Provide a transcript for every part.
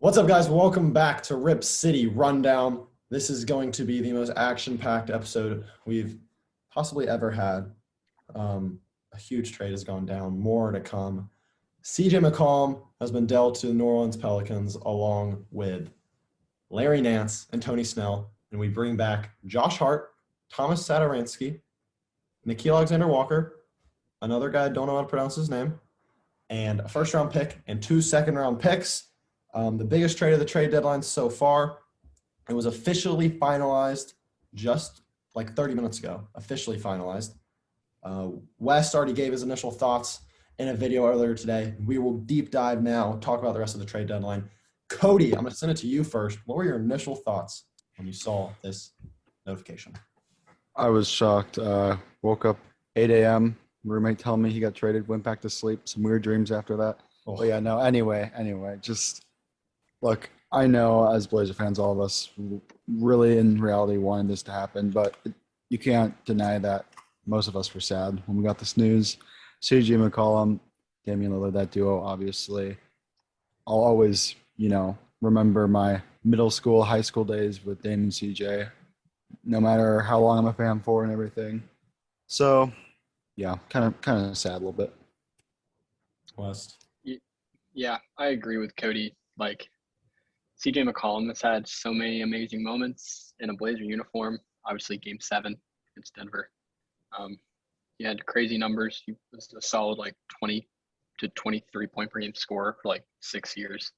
What's up, guys? Welcome back to Rip City Rundown. This is going to be the most action-packed episode we've possibly ever had. A huge trade has gone down, more to come. CJ McCollum has been dealt to the New Orleans Pelicans along with Larry Nance and Tony Snell, and we bring back Josh Hart, Thomas Satoransky, Nikhil Alexander-Walker, another guy I don't know how to pronounce his name, and a first-round pick and 2 second-round picks. The biggest trade of the trade deadline so far. It was officially finalized just like 30 minutes ago, officially finalized. West already gave his initial thoughts in a video earlier today. We will deep dive now, talk about the rest of the trade deadline. Cody, I'm going to send it to you first. What were your initial thoughts when you saw this notification? I was shocked. Woke up 8 a.m. Roommate telling me he got traded, went back to sleep. Some weird dreams after that. Oh. But yeah, no, anyway, just look, I know as Blazer fans, all of us really in reality wanted this to happen, but you can't deny that most of us were sad when we got this news. CJ McCollum, Damian Lillard, that duo, obviously. I'll always, remember my middle school, high school days with Dame and CJ, no matter how long I'm a fan for and everything. So, yeah, kind of sad a little bit. West. Yeah, I agree with Cody. CJ McCollum has had so many amazing moments in a Blazer uniform. Obviously, Game 7 against Denver. He had crazy numbers. He was a solid 20 to 23 point per game scorer for 6 years.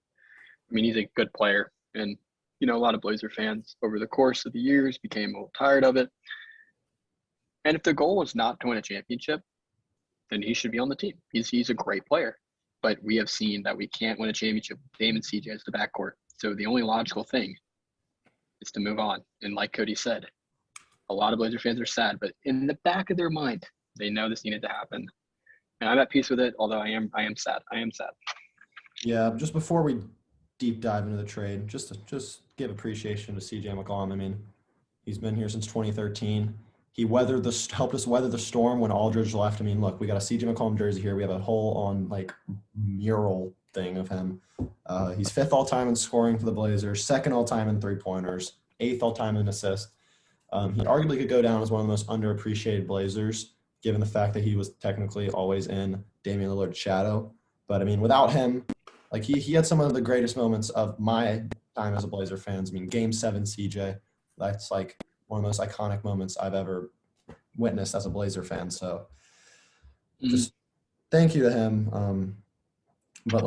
I mean, he's a good player. And, a lot of Blazer fans over the course of the years became a little tired of it. And if the goal was not to win a championship, then he should be on the team. He's a great player. But we have seen that we can't win a championship with Dame and CJ as the backcourt. So the only logical thing is to move on. And like Cody said, a lot of Blazer fans are sad, but in the back of their mind, they know this needed to happen. And I'm at peace with it, although I am sad. I am sad. Yeah, just before we deep dive into the trade, just give appreciation to CJ McCollum. I mean, he's been here since 2013. He helped us weather the storm when Aldridge left. I mean, look, we got a CJ McCollum jersey here. We have a whole on mural thing of him. He's 5th all-time in scoring for the Blazers, 2nd all-time in three-pointers, 8th all-time in assists. He arguably could go down as one of the most underappreciated Blazers, given the fact that he was technically always in Damian Lillard's shadow. But, I mean, without him, he had some of the greatest moments of my time as a Blazer fan. I mean, Game 7 CJ, that's one of the most iconic moments I've ever witnessed as a Blazer fan. So just thank you to him. But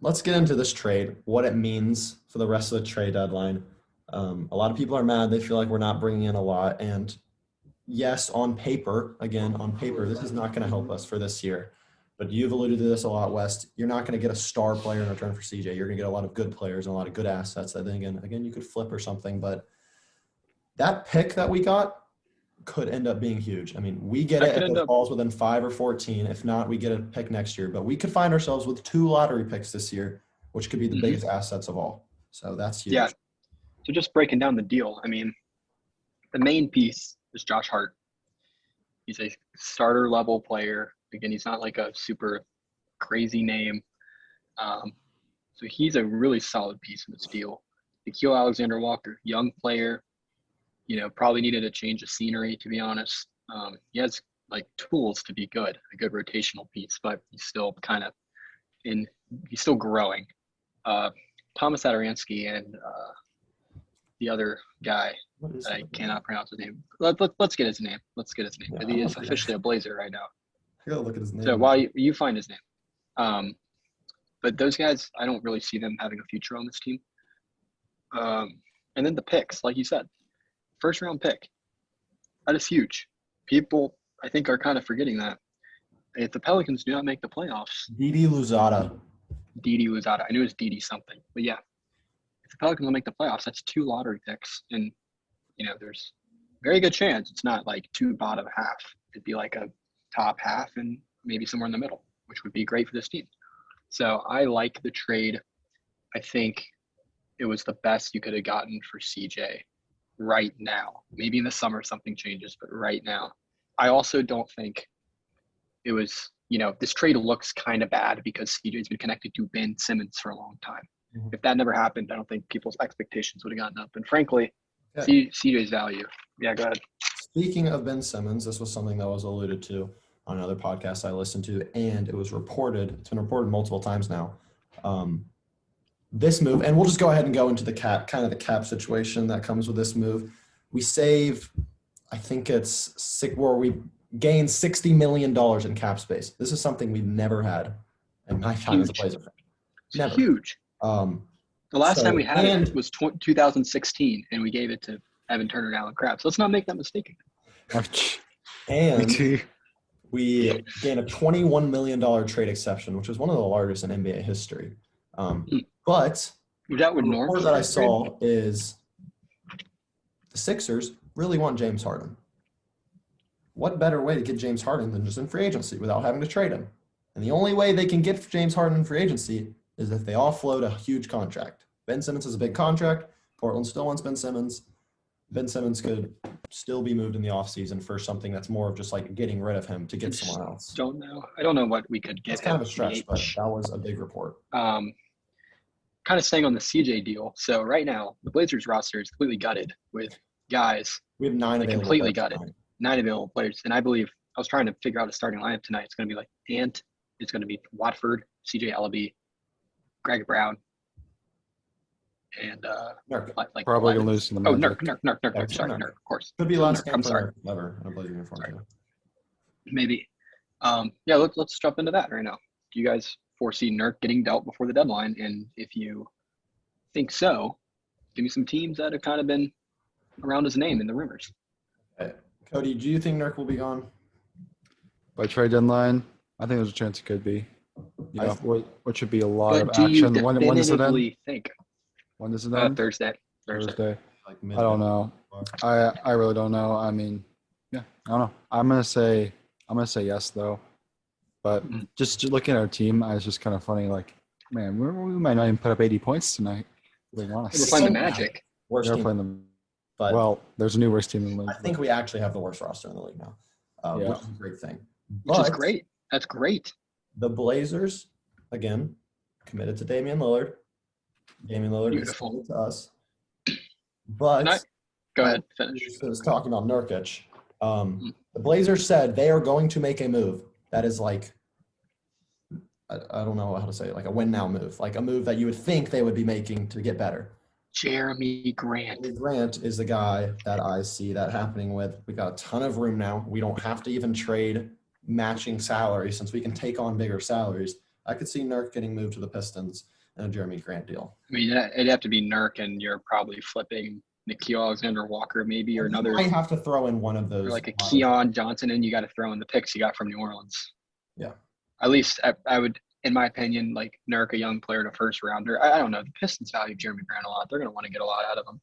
let's get into this trade, what it means for the rest of the trade deadline. A lot of people are mad. They feel like we're not bringing in a lot. And yes, on paper, this is not going to help us for this year. But you've alluded to this a lot, West. You're not going to get a star player in return for CJ. You're going to get a lot of good players and a lot of good assets that then again you could flip or something. But that pick that we got could end up being huge. I mean, we get it if it falls within 5 or 14. If not, we get a pick next year. But we could find ourselves with 2 lottery picks this year, which could be the biggest assets of all. So that's huge. Yeah. So just breaking down the deal, I mean, the main piece is Josh Hart. He's a starter level player. Again, he's not a super crazy name. So he's a really solid piece in this deal. Nikhil Alexander-Walker, young player, probably needed a change of scenery, to be honest. He has tools to be good, a good rotational piece, but he's still he's still growing. Thomas Satoransky and the other guy, I cannot pronounce his name. Let's get his name. Yeah, He is officially a Blazer right now. I gotta look at his name. So while you find his name. But those guys, I don't really see them having a future on this team. And then the picks, like you said. First round pick. That is huge. People, I think, are kind of forgetting that. If the Pelicans do not make the playoffs. Didi Louzada. I knew it was Didi something. But yeah, if the Pelicans don't make the playoffs, that's 2 lottery picks. And, there's a very good chance it's not 2 bottom half. It'd be a top half and maybe somewhere in the middle, which would be great for this team. So I like the trade. I think it was the best you could have gotten for CJ. Right now. Maybe in the summer something changes, but right now. I also don't think it was, this trade looks kind of bad because CJ's been connected to Ben Simmons for a long time. Mhm. if that never happened, I don't think people's expectations would have gotten up. And frankly, Okay. CJ's value. Yeah, go ahead. Speaking of Ben Simmons, this was something that was alluded to on another podcast I listened to, and it was reported. It's been reported multiple times now. This move, and we'll just go ahead and go into the cap situation that comes with this move. We save, I think it's where we gain $60 million in cap space. This is something we've never had in my time as a Huge. Blazer fan. It's Never. huge. Um, The last So- time we had and- it was 2016, and we gave it to Evan Turner and Alan Krabs. Let's not make that mistake. Me and too. we gain a $21 million trade exception, which is one of the largest in NBA history. But Was that with the Norm? report that I saw is the Sixers really want James Harden. What better way to get James Harden than just in free agency without having to trade him? And the only way they can get James Harden in free agency is if they offload a huge contract. Ben Simmons has a big contract. Portland still wants Ben Simmons. Ben Simmons could still be moved in the offseason for something that's more of just like getting rid of him to get someone else. Don't know. I don't know what we could get. It's kind of a at stretch, but PH. that was a big report. Kind of staying on the CJ deal. So right now, the Blazers roster is completely gutted with guys, We have 9 Like, available. completely players got it. tonight. 9 available players. And I believe I was trying to figure out a starting lineup tonight. It's going to be like Ant. It's going to be Watford, CJ Ellaby, Greg Brown, and Nurk. like Probably gonna Levin. lose to the Oh, Magic. Nerf. Sorry, Nurk. Nerf, of course. Could be So last Nurk, game I'm for sorry. Nurk ever in a Blazer uniform. Sorry. Too. Maybe. Yeah, let's jump into that right now. Do you guys foresee Nerf getting dealt before the deadline? And if you think so, give me some teams that have kind of been around his name in the rumors. Cody, do you think Nurk will be gone? By trade deadline, I think there's a chance it could be. You I know, what should be a lot But of do you action. When does it end? definitively think When does it end? Thursday? Thursday. Like I don't know. I really don't know. I mean, yeah, I don't know. I'm gonna say yes though. But Mhm. just looking at our team, it's just kind of funny. Like, man, we might not even put up 80 points tonight. Being We're honest, playing the Magic. Worst they're team, playing them. but Well, there's a new worst team in the league. I think we actually have the worst roster in the league now, Yeah. which is a great thing. Which is But great. That's great. The Blazers, again, committed to Damian Lillard. Damian Lillard Beautiful. is committed to us. But Nice. Go ahead. Finish. I was talking about Nurkic. The Blazers said they are going to make a move that is like, I don't know how to say it, like a win now move, like a move that you would think they would be making to get better. Jeremy Grant. Jeremy Grant is the guy that I see that happening with. We got a ton of room now. We don't have to even trade matching salaries since we can take on bigger salaries. I could see Nurk getting moved to the Pistons and a Jeremy Grant deal. I mean, it'd have to be Nurk, and you're probably flipping Nikhil Alexander-Walker maybe, or another, You might have to throw in one of those. or like a Keon Johnson, and you got to throw in the picks you got from New Orleans. Yeah. At least I would, in my opinion, like Nurk, a young player, to first rounder. I don't know. The Pistons value Jeremy Grant a lot. They're going to want to get a lot out of him.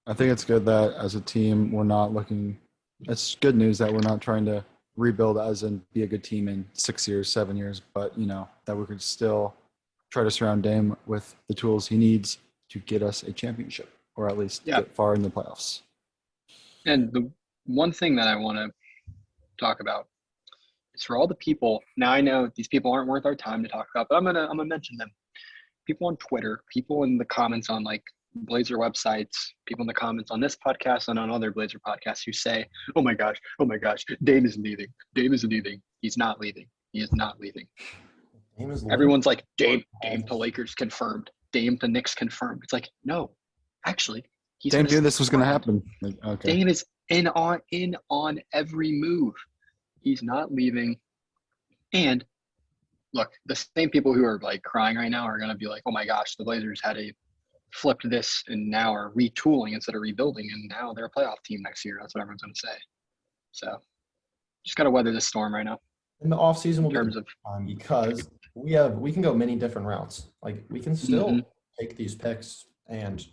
I think it's good that as a team, we're not looking. It's good news that we're not trying to rebuild as in be a good team in 6 years, 7 years, but you know that we could still try to surround Dame with the tools he needs to get us a championship, or at least get far in the playoffs. And the one thing that I want to talk about is for all the people. Now I know these people aren't worth our time to talk about, but I'm gonna mention them. People on Twitter, people in the comments on like Blazer websites, people in the comments on this podcast and on other Blazer podcasts who say, oh my gosh, Dame is leaving. Dame is leaving. He's not leaving. He is not leaving. Dame is Everyone's like, Dame to Lakers confirmed. Dame to Knicks confirmed. It's like, no, actually, he's Dame gonna knew this was going to stick around. happen. Like, okay. Dame is in on every move. He's not leaving. And look, the same people who are like crying right now are going to be like, oh my gosh, the Blazers had a flipped this and now are retooling instead of rebuilding, and now they're a playoff team next year. That's what everyone's going to say. So just got to weather this storm right now. in the offseason will In terms be of time because we can go many different routes. Like we can still Mhm. take these picks and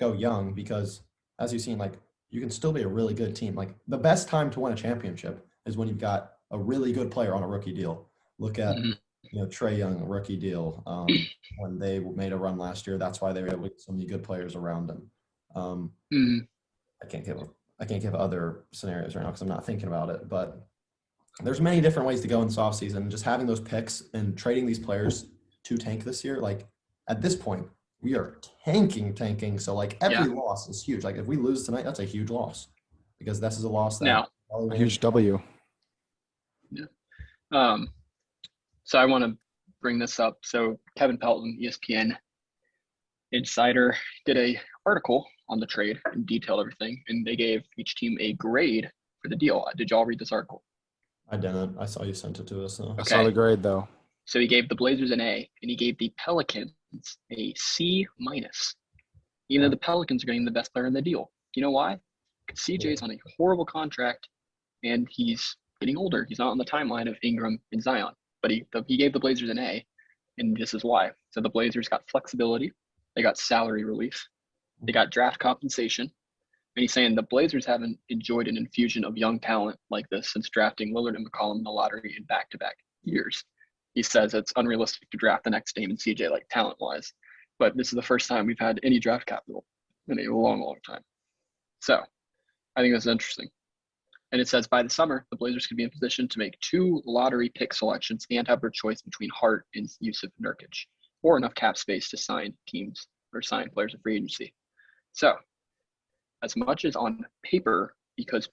go young because as you've seen, like you can still be a really good team. Like the best time to win a championship is when you've got a really good player on a rookie deal. Look at Mhm. Trae Young rookie deal when they made a run last year. That's why they were able to get so many good players around them. Mhm. I can't give other scenarios right now because I'm not thinking about it. But there's many different ways to go in this offseason. Just having those picks and trading these players to tank this year, like at this point, we are tanking. So like every Yeah. loss is huge. Like if we lose tonight, that's a huge loss because this is a loss that Now, probably A won't huge W. um, so I want to bring this up. So Kevin Pelton, ESPN Insider, did a article on the trade and detailed everything, and they gave each team a grade for the deal. Did y'all read this article? I didn't. I saw you sent it to us though. I saw the grade though. So he gave the Blazers an A, and he gave the Pelicans a C minus. Even though the Pelicans are getting the best player in the deal. You know why? Because CJ's on a horrible contract, and he's getting older. He's not on the timeline of Ingram and Zion. But he gave the Blazers an A, and this is why. So the Blazers got flexibility. They got salary relief. They got draft compensation. And he's saying the Blazers haven't enjoyed an infusion of young talent like this since drafting Lillard and McCollum in the lottery in back-to-back years. He says it's unrealistic to draft the next Dame and CJ like talent-wise. But this is the first time we've had any draft capital in a long time. So I think that's interesting. And it says by the summer, the Blazers could be in position to make 2 lottery pick selections and have their choice between Hart and Yusuf Nurkic, or enough cap space to sign teams or sign players in free agency. So as much as on paper, because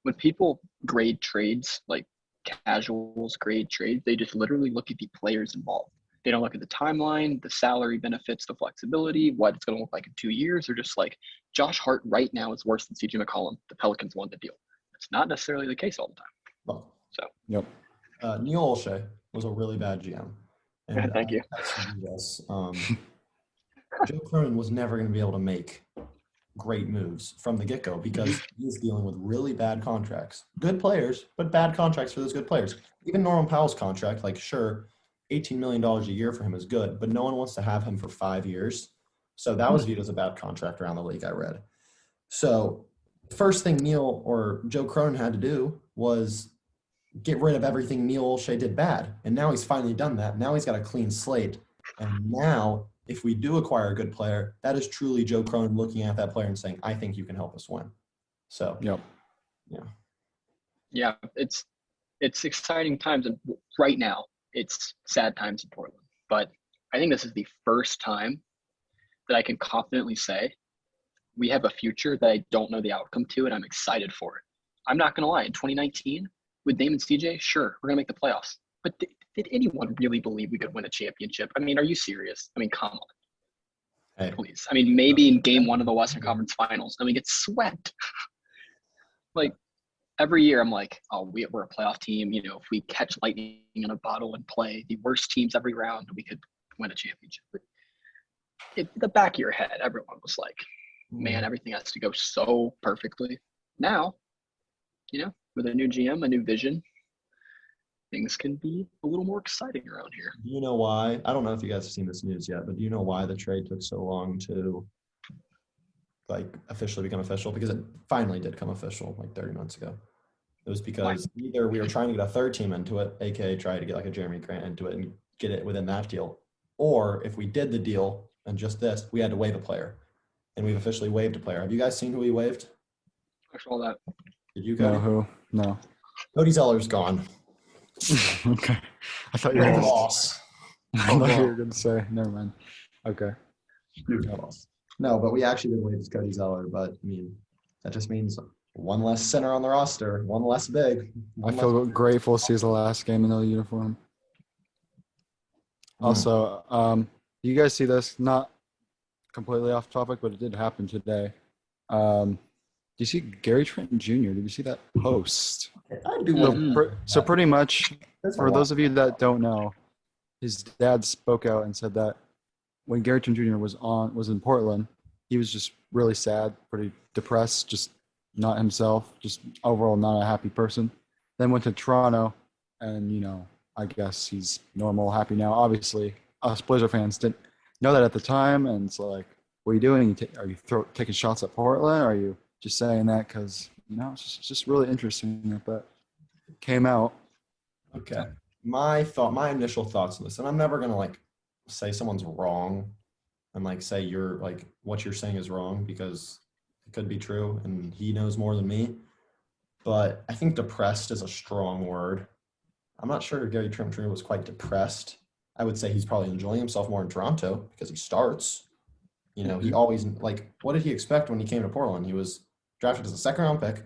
when people grade trades, like casuals grade trades, they just literally look at the players involved. They don't look at the timeline, the salary benefits, the flexibility, what it's going to look like in 2 years. They're just like, Josh Hart right now is worse than CJ McCollum. The Pelicans won the deal. It's not necessarily the case all the time. Well, So, Yep. Neil Olshey was a really bad GM. And thank you. Yes, Joe Cronin was never going to be able to make great moves from the get-go because he's dealing with really bad contracts. Good players, but bad contracts for those good players. Even Norman Powell's contract, like sure, $18 million a year for him is good, but no one wants to have him for 5 years. So that was viewed as a bad contract around the league, I read. So first thing Neil or Joe Cronin had to do was get rid of everything Neil Olshey did bad. And now he's finally done that. Now he's got a clean slate. And now if we do acquire a good player, that is truly Joe Cronin looking at that player and saying, I think you can help us win. So, Yep. Yeah, it's exciting times. And right now, it's sad times in Portland. But I think this is the first time that I can confidently say we have a future that I don't know the outcome to, and I'm excited for it. I'm not going to lie. In 2019, with Dame and CJ, sure, we're going to make the playoffs. But did anyone really believe we could win a championship? I mean, are you serious? I mean, come on. hey, Please. I mean, maybe in game 1 of the Western Conference Finals, and we get swept. Like, every year I'm like, oh, we're a playoff team. You know, if we catch lightning in a bottle and play the worst teams every round, we could win a championship. But the back of your head, everyone was like, man, everything has to go so perfectly. Now, you know, with a new GM, a new vision, things can be a little more exciting around here. do you know why? I don't know if you guys have seen this news yet, but do you know why the trade took so long to like officially become official? Because it finally did come official like 30 months ago. It was because either we were trying to get a third team into it, aka try to get like a Jeremy Grant into it and get it within that deal, or if we did the deal and just this, we had to waive a player, and we've officially waived a player. Have you guys seen who we waived? I saw that. Did you, No, Cody? who? No. Cody Zeller's gone. Okay. I thought you were Huge going to loss. say. Never mind. Okay. Huge loss. No, but we actually did waive Cody Zeller. But I mean, that just means one less center on the roster, one less big. I feel grateful to see his last game in the uniform. Also, do you guys see this? Not completely off topic, but it did happen today. Do you see Gary Trent Jr.? Did you see that post? I do. So pretty much, for those of you that don't know, his dad spoke out and said that when Gary Trent Jr. was in Portland, he was just really sad, pretty depressed, just not himself, just overall not a happy person. Then went to Toronto, and I guess he's normal, happy now. Obviously, us Blazer fans didn't know that at the time, and it's like, what are you doing? Are you taking shots at Portland? Or are you just saying that because it's just really interesting that came out. Okay. My initial thoughts on this, and I'm never gonna like say someone's wrong and like say you're like what you're saying is wrong because it could be true and he knows more than me. But I think depressed is a strong word. I'm not sure Gary Trent Jr. was quite depressed. I would say he's probably enjoying himself more in Toronto because he starts. You know, he Mhm. always like. What did he expect when he came to Portland? He was drafted as a second round pick.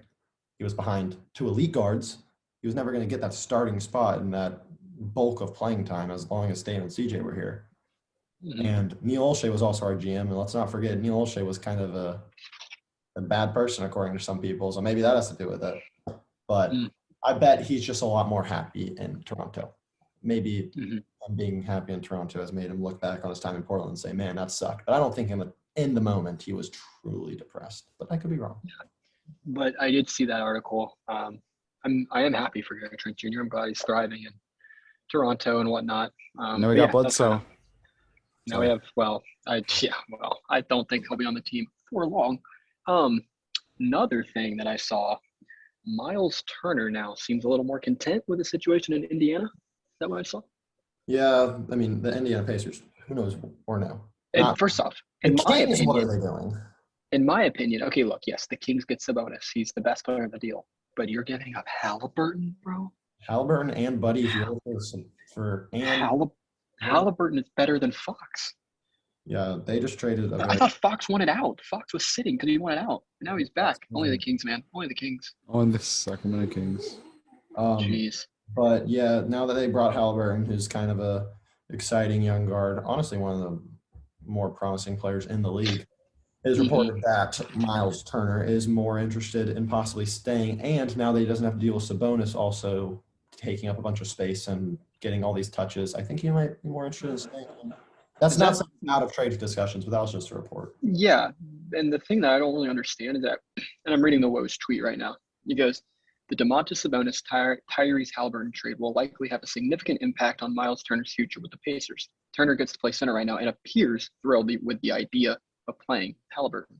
He was behind two elite guards. He was never going to get that starting spot and that bulk of playing time as long as Stan and CJ were here. Mhm. And Neil Olshey was also our GM. And let's not forget, Neil Olshey was kind of a bad person, according to some people. So maybe that has to do with it. But Mm. I bet he's just a lot more happy in Toronto. Maybe Mhm. him being happy in Toronto has made him look back on his time in Portland and say, man, that sucked. But I don't think in the moment he was truly depressed. But I could be wrong. But I did see that article. I am happy for Gary Trent Jr. I'm glad he's thriving in Toronto and whatnot. And then we But got yeah, that's Bledsoe. now we have. I don't think he'll be on the team for long. Another thing that I saw, Miles Turner now seems a little more content with the situation in Indiana. Is that what I saw? Yeah, I mean, the Indiana Pacers, who knows or no? And Not first off, the Kings, what are they doing? in my opinion, okay, look, yes, the Kings get Sabonis. He's the best player of the deal. But you're giving up Halliburton, bro. Halliburton and Buddy Hield Halliburton is better than Fox. Yeah, they just traded a I very thought Fox wanted out. Fox was sitting because he wanted out. And now he's back. Only the Kings, man. Only the Kings. On the Sacramento Kings. Jeez. But yeah, now that they brought Halliburton, who's kind of a exciting young guard, honestly one of the more promising players in the league, it is reported that Miles Turner is more interested in possibly staying, and now that he doesn't have to deal with Sabonis also taking up a bunch of space and getting all these touches, I think he might be more interested in staying. That's not something out of trade discussions, but that was just a report. Yeah. And the thing that I don't really understand is that, and I'm reading the Woj tweet right now. He goes, the DeMontis Sabonis Tyrese Halliburton trade will likely have a significant impact on Miles Turner's future with the Pacers. Turner gets to play center right now and appears thrilled with the idea of playing Halliburton.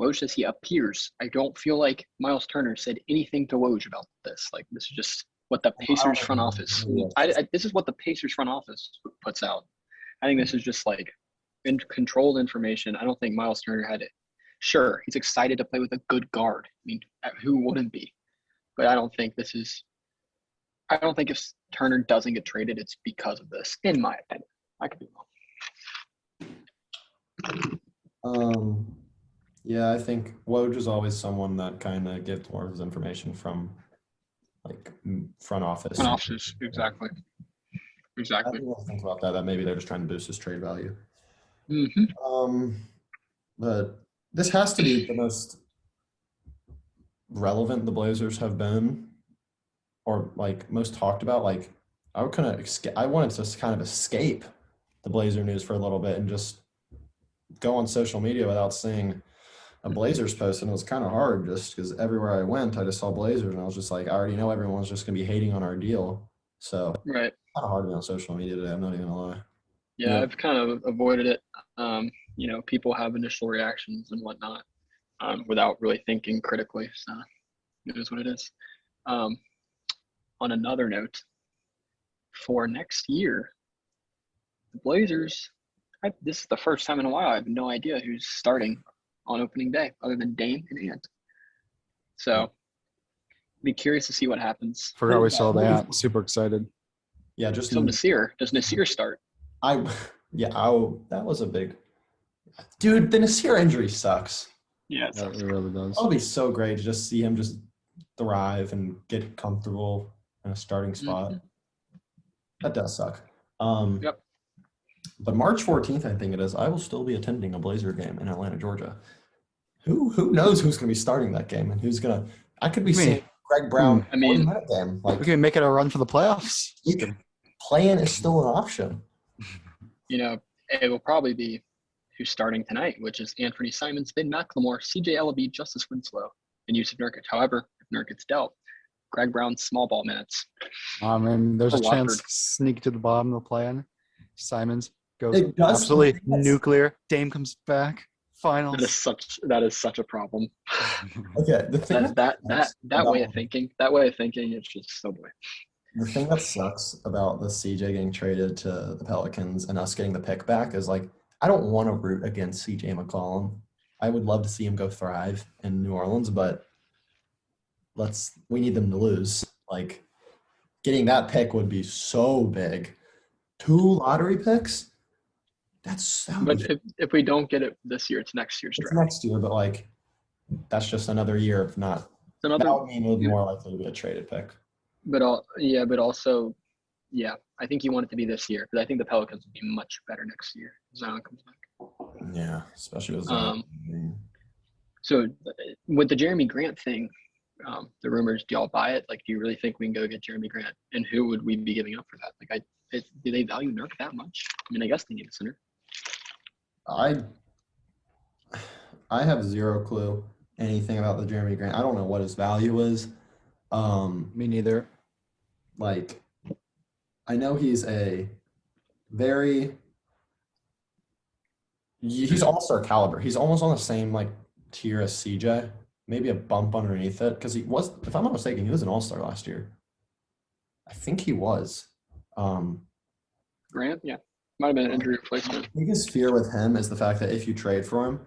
Woj says he appears. I don't feel like Miles Turner said anything to Woj about this. Like, this is just what the Pacers front office. This is what the Pacers front office puts out. I think this is just like controlled information. I don't think Miles Turner had it. Sure, he's excited to play with a good guard. I mean, who wouldn't be? But I don't think this is. I don't think if Turner doesn't get traded, it's because of this. In my opinion, I could be wrong. Yeah, I think Woj is always someone that kind of gets more of his information from like front office. Front office, exactly. I think about that maybe they're just trying to boost his trade value. Mm-hmm. But this has to be the most relevant the Blazers have been, or like most talked about. Like I wanted to kind of escape the Blazer news for a little bit and just go on social media without seeing a Blazers post, and it was kind of hard just because everywhere I went, I just saw Blazers, and I was just like, I already know everyone's just gonna be hating on our deal, so Right. Kind of hard to be on social media today. I'm not even gonna lie. Yeah, I've kind of avoided it. People have initial reactions and whatnot without really thinking critically. So it is what it is. On another note, for next year, the Blazers, this is the first time in a while I have no idea who's starting on opening day other than Dame and Ant. So be curious to see what happens. Forgot we saw that. Super excited. Yeah, just so Nasir. Does Nasir start? That was a big dude. The Nasir injury sucks. Yeah, it really does. It'll be so great to just see him just thrive and get comfortable in a starting spot. That does suck. Yep. But March 14th, I think it is, I will still be attending a Blazer game in Atlanta, Georgia. Who knows who's going to be starting that game and who's going to – I could be seeing Greg Brown 40-minute game. We can make it a run for the playoffs. Playing is still an option. It will probably be who's starting tonight, which is Anthony Simons, Ben McLemore, CJ Ellaby, Justice Winslow, and Yusuf Nurkic. However, if Nurkic's dealt, Greg Brown's small ball minutes. There's a chance to sneak to the bottom of the plan. Simons goes absolutely nuclear. Dame comes back. Finals. That is such a problem. Okay, the thing that way of thinking, it's just so boy. The thing that sucks about the CJ getting traded to the Pelicans and us getting the pick back is like I don't want to root against CJ McCollum. I would love to see him go thrive in New Orleans, but we need them to lose. Like getting that pick would be so big. 2 lottery picks? That would But be if we don't get it this year, it's next year's it's draft. next year, but like that's just another year of not. It's another, That would mean it would be more likely to be a traded pick. but also, yeah, I think you want it to be this year because I think the Pelicans will be much better next year. Zion comes back. Yeah, especially with Zion. So with the Jeremy Grant thing, the rumors, do y'all buy it? Like, do you really think we can go get Jeremy Grant? And who would we be giving up for that? Like, do they value Nerf that much? I mean, I guess they need a center. I have zero clue anything about the Jeremy Grant. I don't know what his value is. Me neither. Like, I know he's he's all-star caliber. He's almost on the same like tier as CJ, maybe a bump underneath it because he was, if I'm not mistaken, he was an all-star last year. I think he was. Grant, yeah, might have been an injury replacement. Biggest fear with him is the fact that if you trade for him,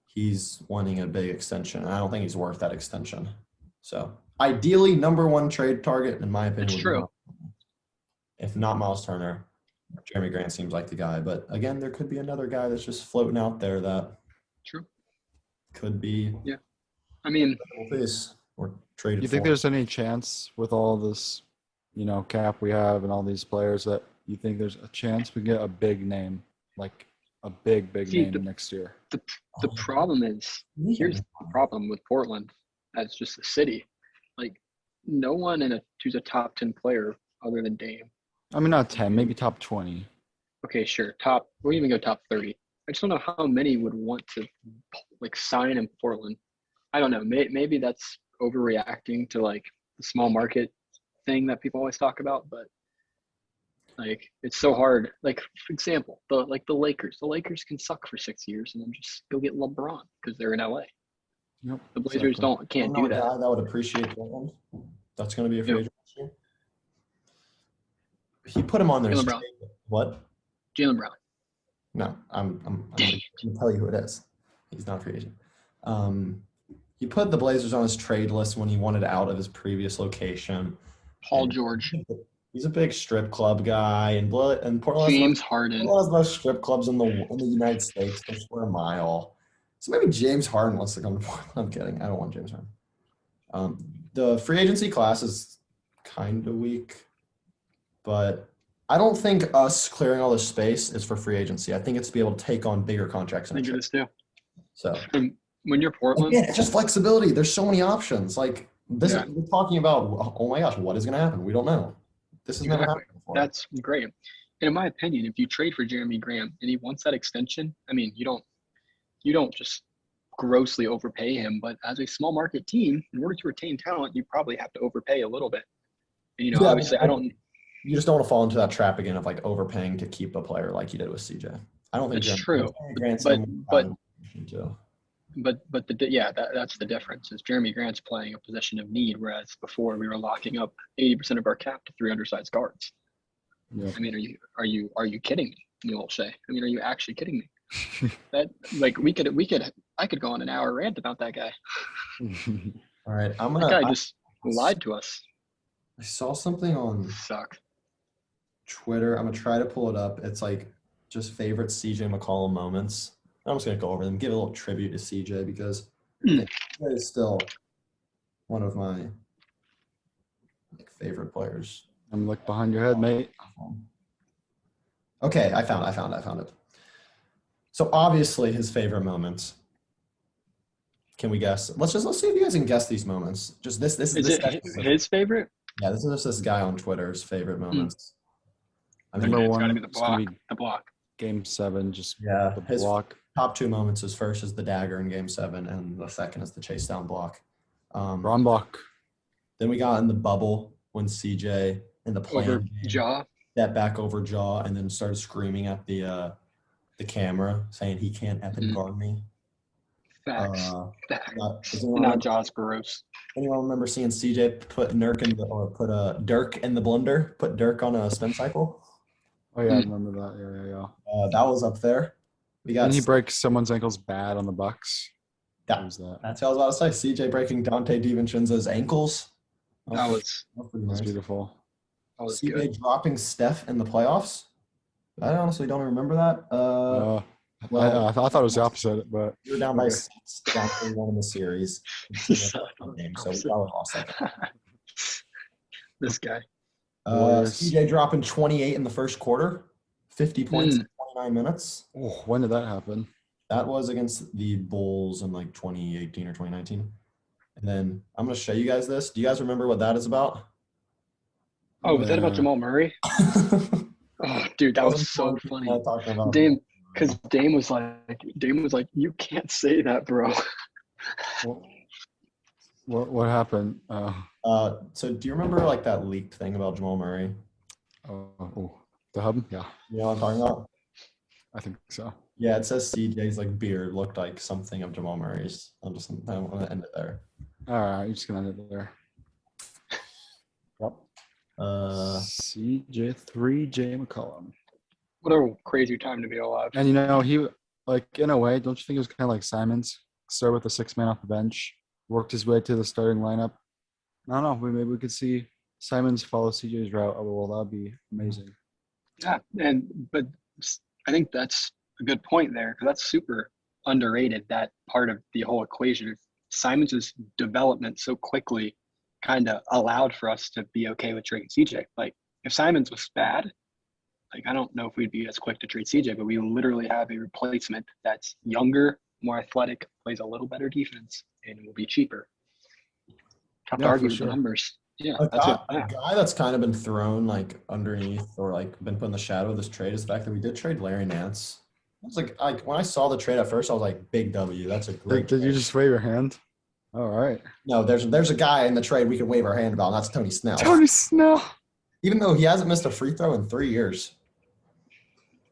he's wanting a big extension, and I don't think he's worth that extension. So ideally, number 1 trade target, in my opinion. It's true. If not Miles Turner, Jeremy Grant seems like the guy. But again, there could be another guy that's just floating out there that True. could be. Yeah. I mean, or traded. You think there's any chance with all this, cap we have and all these players that you think there's a chance we get a big name, like a big name next year? The problem is, here's the problem with Portland as just a city. Like, no one who's a top 10 player other than Dame. I mean, not 10, maybe top 20. Okay, sure. We'll even go top 30. I just don't know how many would want to like sign in Portland. I don't know. Maybe that's overreacting to like the small market thing that people always talk about, but like it's so hard. Like, for example, the Lakers. The Lakers can suck for 6 years and then just go get LeBron because they're in LA. Yep, The Blazers can't do that. Guy that would appreciate Portland. That's going to be a free agent this year. He put him on there. Jaylen Brown. What? Jaylen Brown. No, I'm going to tell you who it is. He's not a free agent. He put the Blazers on his trade list when he wanted out of his previous location. Paul George. He's a big strip club guy, and Portland. James Harden. One of the most strip clubs in the United States per square mile. So maybe James Harden wants to come to Portland. I'm kidding. I don't want James Harden. The free agency class is kind of weak, but I don't think us clearing all this space is for free agency. I think it's to be able to take on bigger contracts. I think it is too. So when you're Portland, again, it's just flexibility. There's so many options. Like this, we're talking about. Oh my gosh, what is going to happen? We don't know. This has never happened before. That's great. And in my opinion, if you trade for Jeremy Graham and he wants that extension, I mean, you don't just grossly overpay him. But as a small market team, in order to retain talent, you probably have to overpay a little bit. And obviously, I don't. You just don't want to fall into that trap again of like overpaying to keep a player like you did with CJ. I don't think that's true. That's the difference. Is Jeremy Grant's playing a position of need, whereas before we were locking up 80% of our cap to 3 undersized guards. Yeah. I mean, are you kidding me? You'll say. I mean, are you actually kidding me? That like I could go on an hour rant about that guy. All right, that guy just lied to us. I saw something on Twitter. I'm gonna try to pull it up. It's like just favorite CJ McCollum moments. I'm just gonna go over them, give a little tribute to CJ because CJ is still one of my favorite players. I'm look behind your head, mate. Okay, I found it. So obviously his favorite moments. Can we guess? Let's see if you guys can guess these moments. Just this is it his favorite? Yeah, this is just this guy on Twitter's favorite moments. Number one, the block. Game 7, just the his block. Top 2 moments. His first is the dagger in Game 7, and the second is the chase down block. Ron block. Then we got in the bubble when CJ in the play Jaw. That back over Jaw, and then started screaming at the camera saying he can't effing guard me. Facts. Not Jaw's gross. Anyone remember seeing CJ put Dirk in the blender? Put Dirk on a spin cycle. Oh yeah, I remember that. Yeah. That was up there. And he breaks someone's ankles bad on the Bucks. That's what I was about to say. CJ breaking Dante DiVincenzo's ankles. That was beautiful. That was CJ good. dropping Steph in the playoffs. I honestly don't remember that. I thought it was the opposite, but we were down by okay. 6, down 3-1 in the series. Game, so we probably lost that game. This guy. Warriors. CJ dropping 28 in the first quarter, 50 points in 29 minutes. Oh, when did that happen? That was against the Bulls in like 2018 or 2019. And then I'm going to show you guys this. Do you guys remember what that is about? Oh, was that about Jamal Murray? Oh, dude, that was so funny. Dame, because Dame was like, you can't say that, bro. What happened? So do you remember like that leaked thing about Jamal Murray? The hub? Yeah. You know what I'm talking about? I think so. Yeah, it says CJ's like beard looked like something of Jamal Murray's. I want to end it there. All right, you're just gonna end it there. Yep. CJ3J McCollum. What a crazy time to be alive. And he like in a way, don't you think it was kind of like Simons? Start with a 6-man off the bench, worked his way to the starting lineup. I don't know. Maybe we could see Simons follow CJ's route. Oh, well, that'd be amazing. Yeah, but I think that's a good point there because that's super underrated. That part of the whole equation. Simons' development so quickly kind of allowed for us to be okay with trading CJ. Like if Simons was bad, like I don't know if we'd be as quick to trade CJ, but we literally have a replacement that's younger, more athletic, plays a little better defense, and will be cheaper. Tough to argue with the numbers. Yeah, a guy that's kind of been thrown like underneath or like been put in the shadow of this trade is the fact that we did trade Larry Nance. I was like when I saw the trade at first, I was like, big W. That's a great. Did you just wave your hand? All right. No, there's a guy in the trade we can wave our hand about, and that's Tony Snell. Tony Snell. Even though he hasn't missed a free throw in 3 years.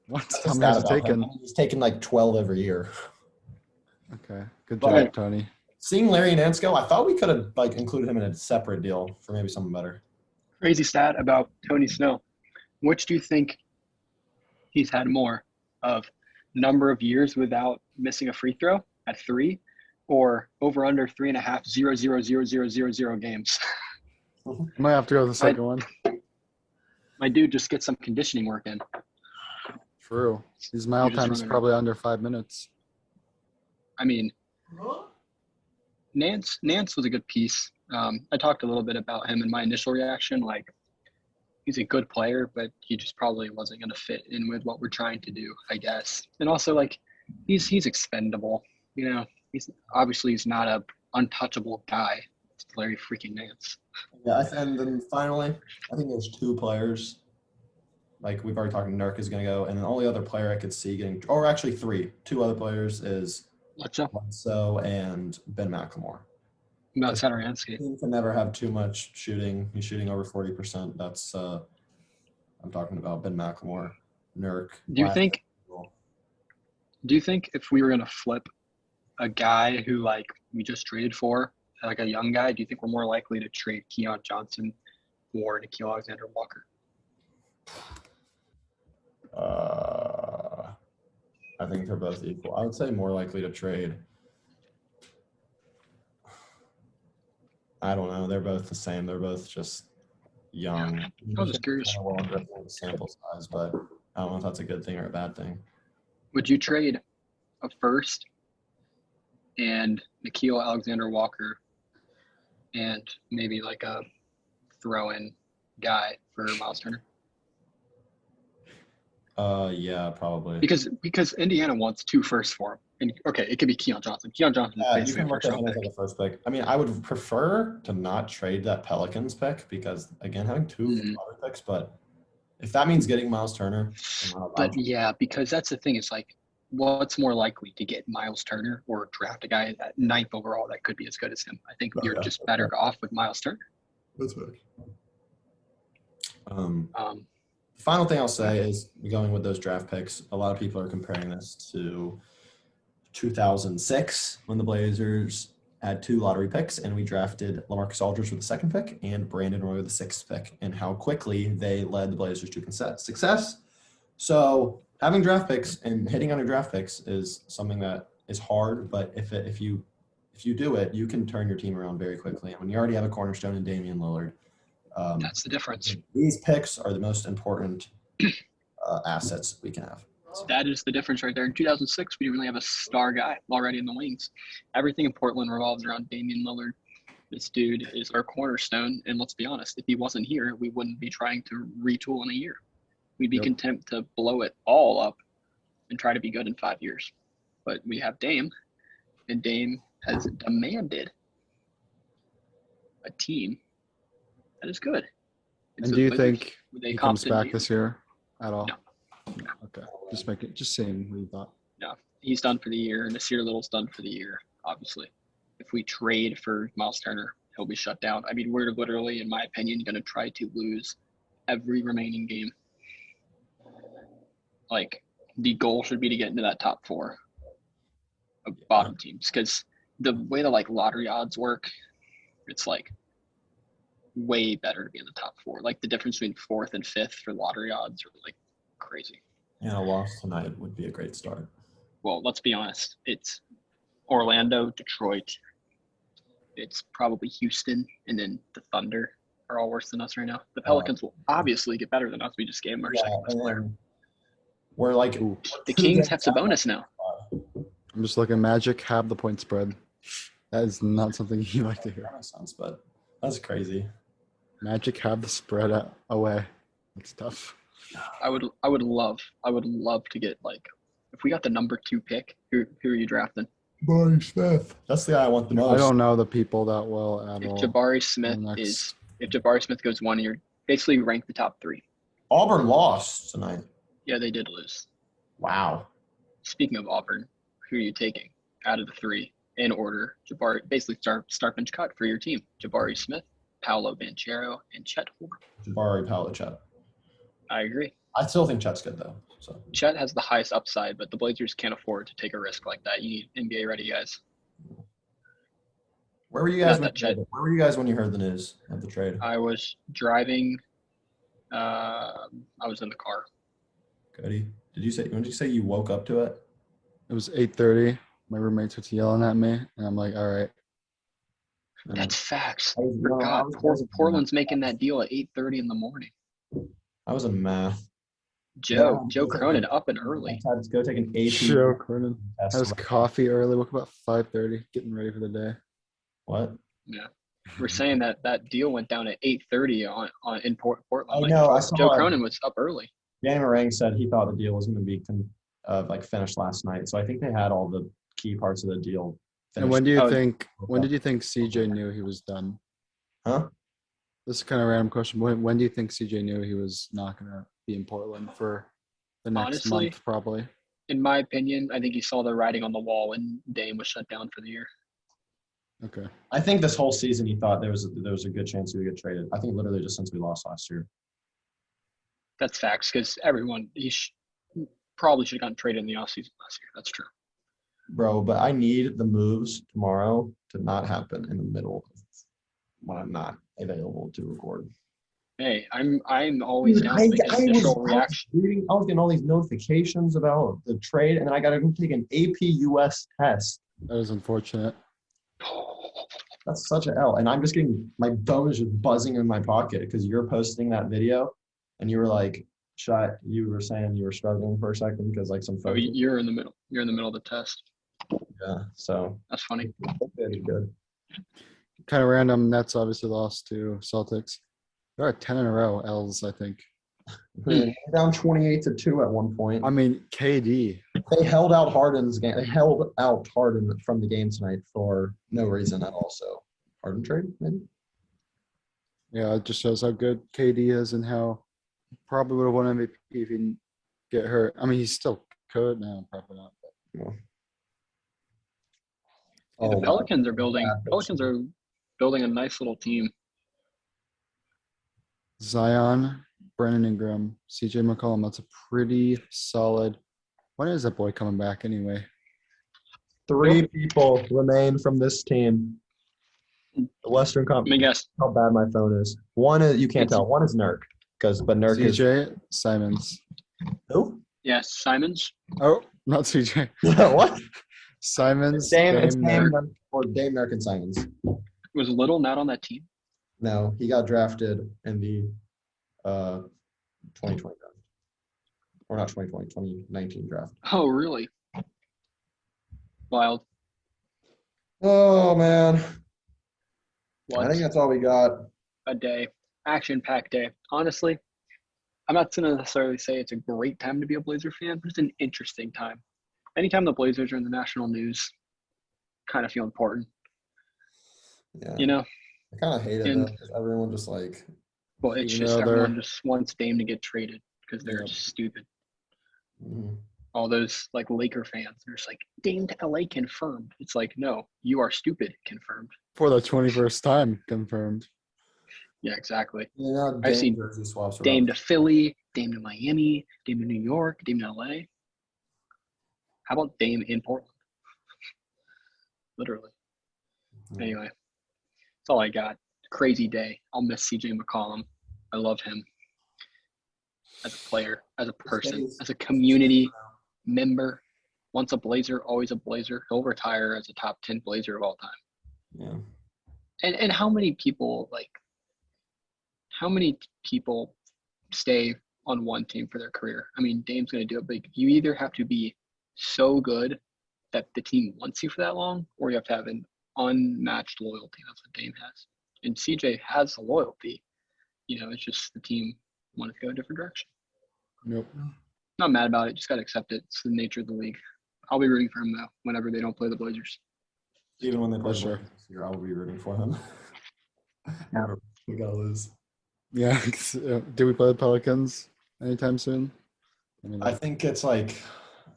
What? How many has he taken? He's taken like 12 every year. Okay. Good job, Tony. Seeing Larry Nance go, I thought we could have like included him in a separate deal for maybe something better. Crazy stat about Tony Snell. Which do you think he's had more of? Number of years without missing a free throw at 3, or over under 3.5 0 games? Might have to go with the second one. My dude just gets some conditioning work in. True. His mile time is probably under 5 minutes. I mean, Nance was a good piece. I talked a little bit about him in my initial reaction. Like, he's a good player, but he just probably wasn't going to fit in with what we're trying to do, I guess. And also, like, he's expendable. He's not a untouchable guy. It's Larry freaking Nance. Yeah, and then finally, I think there's 2 players. Like we've already talked, Nerf is going to go, and the only other player I could see getting, or actually 3, 2 other players is Bledsoe and Ben McLemore. About Satoransky. He can never have too much shooting. He's shooting over 40%. That's I'm talking about Ben McLemore, Nurk. Do you think if we were going to flip a guy who like we just traded for, like a young guy, do you think we're more likely to trade Keon Johnson or Nickeil Alexander-Walker? I think they're both equal. I would say more likely to trade. I don't know. They're both the same. They're both just young. Yeah, I was just curious. Sample size, but I don't know if that's a good thing or a bad thing. Would you trade a first and Nickeil Alexander-Walker and maybe like a throw-in guy for Miles Turner? Yeah, probably. Because Indiana wants 2 firsts for him. And okay, it could be Keon Johnson. Keon Johnson is you can look at him as like a first pick. I mean, I would prefer to not trade that Pelicans pick because again, having 2 other picks, but if that means getting Miles Turner, but yeah, because that's the thing. It's like, what's more likely to get Miles Turner or draft a guy at 9th overall that could be as good as him? I think you're just better off with Miles Turner. That's right. Final thing I'll say is going with those draft picks. A lot of people are comparing this to 2006 when the Blazers had 2 lottery picks and we drafted LaMarcus Aldridge with the 2nd pick and Brandon Roy with the 6th pick, and how quickly they led the Blazers to success. So having draft picks and hitting on your draft picks is something that is hard, but if you do it, you can turn your team around very quickly. And when you already have a cornerstone in Damian Lillard, that's the difference. These picks are the most important assets we can have. So, That is the difference right there. In 2006, we didn't really have a star guy already in the wings. Everything in Portland revolves around Damian Lillard. This dude is our cornerstone, and let's be honest, if he wasn't here, we wouldn't be trying to retool in a year. We'd be Yep. content to blow it all up and try to be good in 5 years. But we have Dame, and Dame has demanded a team that is good. And do you think they he comes competent back team. this year at all? No. Okay. Just seeing what you thought. He's done for the year, and Nasir Little's done for the year, obviously. If we trade for Miles Turner, he'll be shut down. I mean, we're literally, in my opinion, going to try to lose every remaining game. Like, the goal should be to get into that top 4 of bottom teams, because the way the like lottery odds work, it's like way better to be in the top 4. Like, the difference between 4th and 5th for lottery odds are like crazy. and a loss tonight would be a great start. Well, let's be honest. It's Orlando, Detroit. It's probably Houston, and then the Thunder are all worse than us right now. The Pelicans will obviously get better than us. We just gave them our second best player. We're like Ooh. The Kings have Sabonis now. I'm just looking. Magic have the point spread. That is not something you like to hear. That makes sense, but that's crazy. Magic have the spread away. That's tough. I would love to get, like, if we got the number 2 pick, who are you drafting? Jabari Smith. That's the guy I want the most. I don't know the people that well at If all. Jabari Smith goes 1, you're basically ranked the top 3. Auburn lost tonight. Yeah, they did lose. Wow. Speaking of Auburn, who are you taking out of the 3 in order? Jabari, basically start bench cut for your team. Jabari Smith, Paolo Banchero, and Chet Holmgren. Jabari Paolo-Chet. I agree. I still think Chet's good though. So Chet has the highest upside, but the Blazers can't afford to take a risk like that. You need NBA ready guys. where were you guys? Not that Chet. Where were you guys when you heard the news of the trade? I was driving. I was in the car. Cody, when did you say you woke up to it? It was 8:30. My roommates were yelling at me, and I'm like, all right. And That's facts. I was- Forgot. I was- Portland's making that deal at 8:30 in the morning. I was in math. Joe Yeah. Cronin up and early. I had to go take an AP Joe Cronin. test. I was coffee early. Woke up about 5:30, getting ready for the day. What? Yeah. We're saying that deal went down at 8:30 in Portland. I Like, know. I saw Joe it. Cronin was up early. Danny Marang said he thought the deal was going to be finished last night. So I think they had all the key parts of the deal finished. And when do you Oh, think? When did you think CJ knew he was done? Huh? This is kind of a random question. When do you think CJ knew he was not going to be in Portland for the next Honestly, month, probably? In my opinion, I think he saw the writing on the wall when Dame was shut down for the year. Okay. I think this whole season he thought there was a good chance he would get traded. I think literally just since we lost last year. That's facts, because probably should have gotten traded in the offseason last year. That's true. Bro, but I need the moves tomorrow to not happen in the middle of when I'm not available to record. Hey, I'm always down to make an initial reaction. I was getting all these notifications about the trade, and then I got to go take an AP US test. That is unfortunate. That's such an L. And I'm just getting, my phone is just buzzing in my pocket because you're posting that video, and you were like, you were saying you were struggling for a second because like some Oh, photos. you're in the middle. You're in the middle of the test. Yeah, so That's funny. that's good. Kind of random. Nets obviously lost to Celtics. They're at 10 in a row L's, I think. We were down 28-2 at one point. I mean, KD. They held out Harden's game. They held out Harden from the game tonight for no reason at all. So Harden trade, maybe? Yeah, it just shows how good KD is and how he probably would have won MVP if he didn't get hurt. I mean, he still could. No, probably not. But. The wow. Pelicans are building a nice little team. Zion, Brandon Ingram, CJ McCollum. That's a pretty solid. When is that boy coming back anyway? 3 people remain from this team. The Western Let me Conference. guess. How bad my phone is. One is, you can't tell. One is Nurk. But Nurk is CJ Simons. who? Yes, Simons. Oh, not CJ. What? Simons. It's Dame Dame Nurk. Nurk or Dame Nurk and Simons. Was Little not on that team? No, he got drafted in the 2020 draft. or not 2020, 2019 draft. Oh, really? Wild. Oh man, I What think that's all we got. a day. Action-packed day. Honestly, I'm not going to necessarily say it's a great time to be a Blazer fan, but it's an interesting time. Anytime the Blazers are in the national news, kind of feel important. Yeah, You know? I kind of hate it And though, 'cause everyone just like, well, it's Even just though everyone they're- just wants Dame to get traded because they're Yep. just stupid. mhm. All those like Laker fans, they're just like Dame to LA confirmed. It's like, no, you are stupid confirmed. For the 21st time confirmed. Yeah, exactly. you know, I see Dame jersey swaps are Dame up. to Philly, Dame to Miami, Dame to New York, Dame to LA. How about Dame in Portland? Literally. Yeah. Anyway, that's all I got. Crazy day. I'll miss CJ McCollum. I love him as a player, as a person, as a community member. Once a Blazer, always a Blazer. He'll retire as a top 10 Blazer of all time. Yeah. And how many people stay on one team for their career? I mean, Dame's going to do it, but you either have to be so good that the team wants you for that long, or you have to have an unmatched loyalty. That's what Dame has. And CJ has the loyalty. You know, it's just the team wanted to go a different direction. Nope. Not mad about it. Just got to accept it. It's the nature of the league. I'll be rooting for him, though, whenever they don't play the Blazers. Even when they play For sure. this year, I will be rooting for him. We gotta lose. Yeah. Do we play the Pelicans anytime soon? mean, I think it's like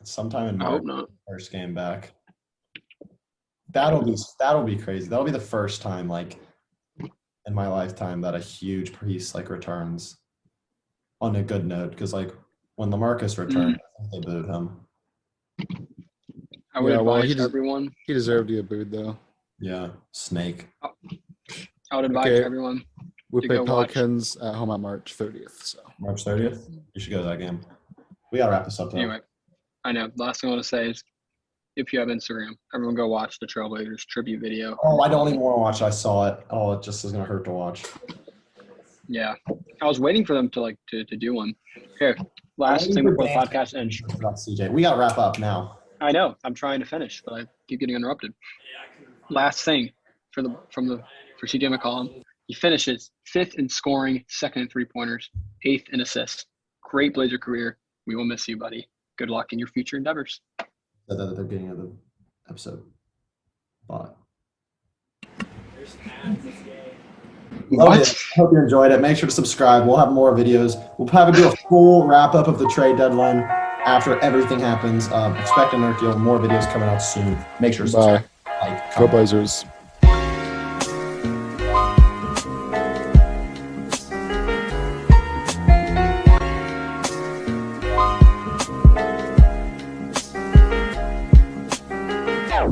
sometime in I March, hope not. first game back. That'll be crazy. That'll be the first time like in my lifetime that a huge piece like returns on a good note. Because like when LaMarcus returned, I think they booed him. I would Yeah, well, advise he does- everyone. he deserved to get booed though. Yeah, snake. I would advise Okay. everyone. We To play go watch. Pelicans at home on March 30th. So March 30th. You should go to that game. We gotta wrap this up though. Anyway, I know. Last thing I want to say is, if you have Instagram, everyone go watch the Trailblazers tribute video. Oh, I don't even want to watch it. I saw it. Oh, it just is gonna hurt to watch. Yeah, I was waiting for them to do one. Okay, last thing before the podcast ends. About CJ. We gotta wrap up now. I know. I'm trying to finish, but I keep getting interrupted. Last thing for CJ McCollum, he finishes 5th in scoring, 2nd in 3-pointers, 8th in assists. Great Blazer career. We will miss you, buddy. Good luck in your future endeavors. Said that at the beginning of the episode. But What? Hope you enjoyed it. Make sure to subscribe. We'll have more videos. We'll probably do a full wrap up of the trade deadline after everything happens. Expect a Nerf deal. More videos coming out soon. Make sure to bye. subscribe. Like, Go comment. Blazers.